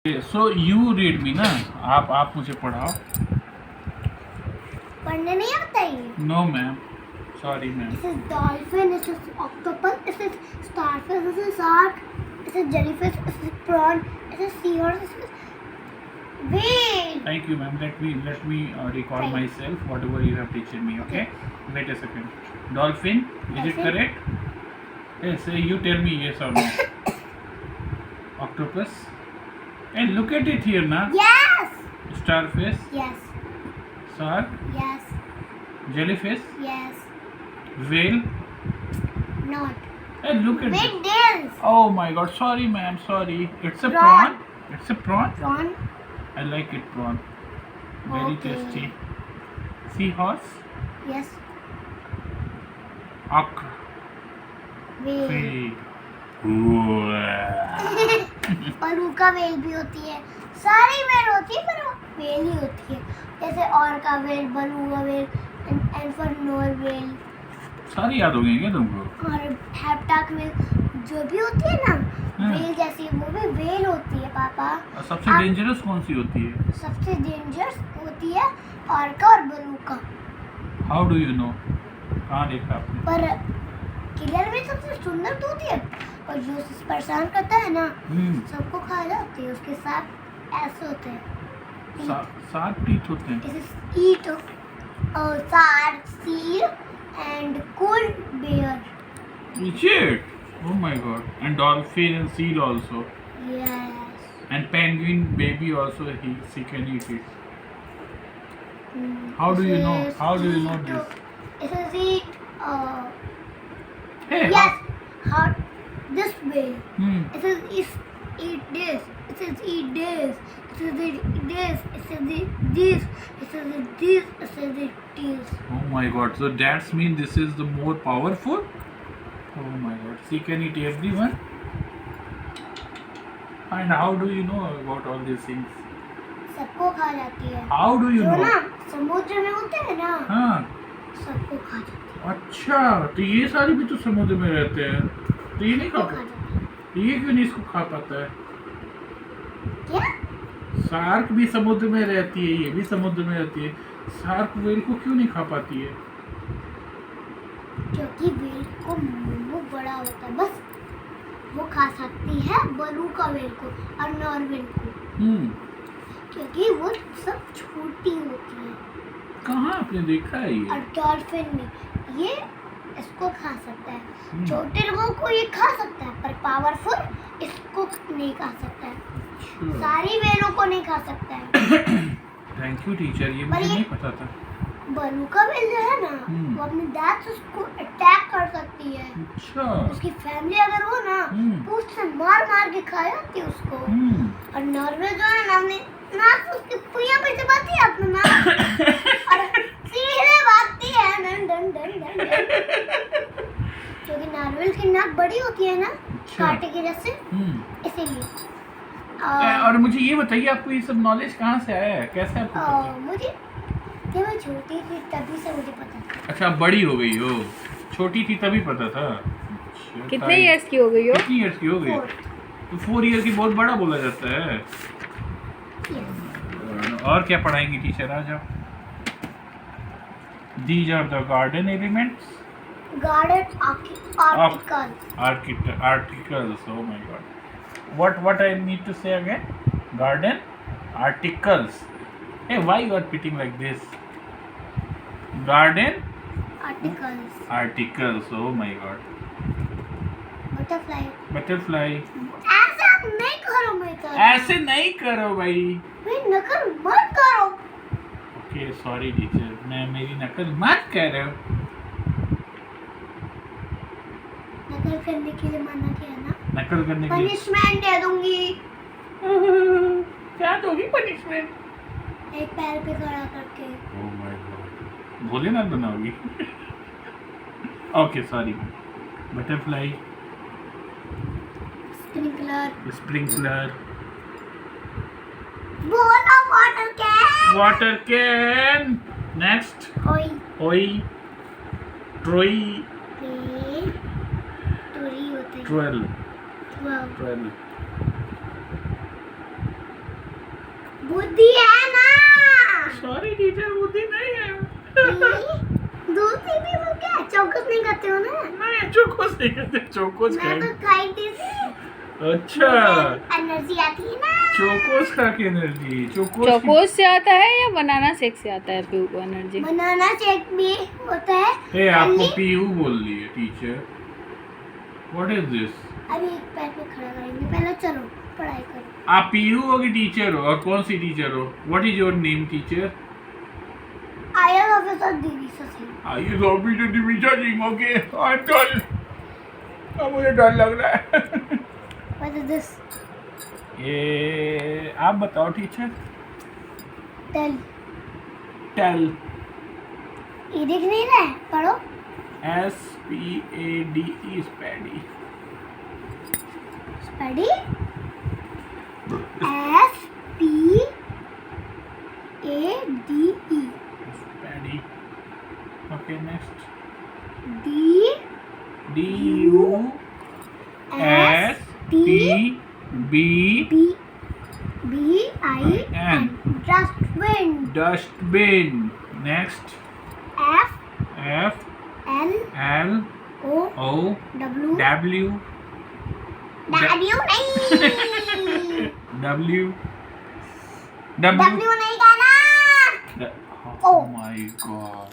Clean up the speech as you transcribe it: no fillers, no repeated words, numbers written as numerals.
So you read me ना, आप मुझे पढ़ाओ. पढ़ने नहीं आता ये. No ma'am, sorry ma'am. This is dolphin, this is octopus, this is starfish, this is shark, this is jellyfish, this is prawn, this is seahorse, this is whale. Thank you ma'am. Let me recall Right. myself whatever you have teaching me. Okay. Wait a second. Dolphin, is it Dolphin. correct? Yes. You tell me yes or no. Octopus. And look at it here now. Yes. Starfish, Yes. shark, Yes. jellyfish, Yes. whale. Not. And look at Big this. nails. Oh my God. Sorry ma'am. Sorry. It's a Prawn. prawn. It's a prawn. Prawn. I like it prawn. Very Okay. tasty. Seahorse. Yes. Okra. Whale. Pig. परूका whale भी होती है. सारी well होती है पर वो well ही होती है. जैसे ऑर्का वेल, बलूगा वेल, एंफरनोर वेल सारी याद हो गई क्या तुमको? और हेप्टाक वेल जो भी होती है ना हाँ। वेल जैसी वो भी वेल होती है पापा. और सबसे आप- डेंजरस कौन सी होती है? सबसे डेंजरस होती है ऑर्का और beluga. How do you know? कहाँ देखा आपने? पर किलर में सबसे सुंदर तो होती है और जो परेशान करता है ना सबको खा जाती है. उसके साथ ऐसे होते हैं. सात टीथ होते हैं. This is eat shark, seal and cool bear. Shit! Oh my God! And dolphin and seal also. Yes. And penguin baby also she can eat it. How do you know? How do you know this? This is eat. Hey. Yes. How this way. Hmm. It is eat this. It is eat this. It is eat this. It is eat this. It is eat this. It is eat this. Oh my God! So that's mean this is the more powerful? Oh my God! She can eat everyone. And how do you know about all these things? सबको खा जाती है. How do you जो know? ना समुद्र में होते हैं ना हाँ. सबको खा जाती अच्छा, तो ये सारी भी तो समुद्र में रहते हैं, तो ये नहीं है. खा खा जाती है. ये क्यों नहीं इसको खा पाता है? क्या? शार्क भी समुद्र में रहती है, ये भी समुद्र में रहती है, शार्क वेल को क्यों नहीं खा पाती है? क्योंकि वेल को मुंह बड़ा होता है. बस वो खा सकती है बलूका वेल को और नॉर्वेल को क्योंकि वो सब छोटी होती है. कहाँ आपने देखा है ये? और डॉल्फिन में ये इसको खा सकता है. छोटे लोगों को ये खा सकता है पर पावरफुल इसको नहीं खा सकता है. सारी वेलों को नहीं खा सकता है. थैंक यू टीचर, ये पर मुझे ये- नहीं पता था. बलूका वेल जो है ना वो अपने दांत से उसको अटैक कर सकती है. अच्छा. उसकी फैमिली अगर हो ना पूछ से मार के खा जाती है उसको. और नॉर्वे जो है ना अपने नाक से उसकी पुइया पे चबाती है अपना नाक और सीधे भागती है done done done done done. क्योंकि नॉर्वे की नाक बड़ी होती है ना कांटे की जैसे इसीलिए. और मुझे ये बताइए, आपको ये सब नॉलेज कहाँ से आया है? कैसे आपको पता? मुझे जब मैं छोटी थी तभी से मुझे पता था. अच्छा, बड़ी हो गई हो, छोटी थी तभी पता था. अच्छा, कितने इयर्स की हो गई हो? कितनी इयर्स की हो गई? 4. तो 4 ईयर की बहुत बड़ा बोला जाता है. Yes. और क्या पढ़ाएंगी टीचर? आ जाओ. These are the garden elements. Garden articles. Articles. Oh my God. What I need to say again? Garden articles. Hey, why you are pitting like this? Garden Articles. articles. Oh my God. Butterfly. Butterfly. ऐसा नहीं करो मेरे. ऐसे नहीं करो भाई. नकल मत करो. ओके, सॉरी टीचर, मैं मेरी नकल मत करो. नकल करने के लिए मना किया ना. नकल करने के लिए पनिशमेंट दे दूंगी. क्या दोगी पनिशमेंट? एक पैर पे खड़ा करके. Oh my God. भोलेनाथ बनाओगी? Okay, sorry. Butterfly. Sprinkler. Sprinkler. बोलो water can. Water can. Next. ओई. ओई. ट्रोई. टोरी होते हैं. 12. 12. 12. बुद्धि है ना। सॉरी टीचर, बुद्धि नहीं है। दूसरी भी वो क्या चौकस नहीं करते हो ना। नहीं, चोकोस नहीं कहते, चोकोस मैं तो खाए। खाई थी से अच्छा, एनर्जी आती है ना। चोकोस खा के एनर्जी। चोकोस चोकोस से आता है या बनाना शेक से आता है पीयू को एनर्जी? बनाना शेक भी होता है। हे, आपको only- पीयू बोल रही है टीचर। What is this? अभी एक पैर पे खड़ा करेंगे, पहले चलो पढ़ाई करो। आप पीयू हो कि टीचर हो, और कौन सी टीचर हो? What is your name teacher? IAS officer दीदी सही। IAS officer Divija Singh. Okay, I am done. अब मुझे डर लग रहा है। What is this? ये आप बताओ टीचर। टेल। टेल। ये दिख नहीं रहा है, पढ़ो। SPADE, Spady. Spady. SPADE। Spady. Okay, next. D DUSTB। BIN। Dustbin. Dustbin. Next. FLO FLO W W नहीं। W W नहीं कहना। Oh Oh. my god.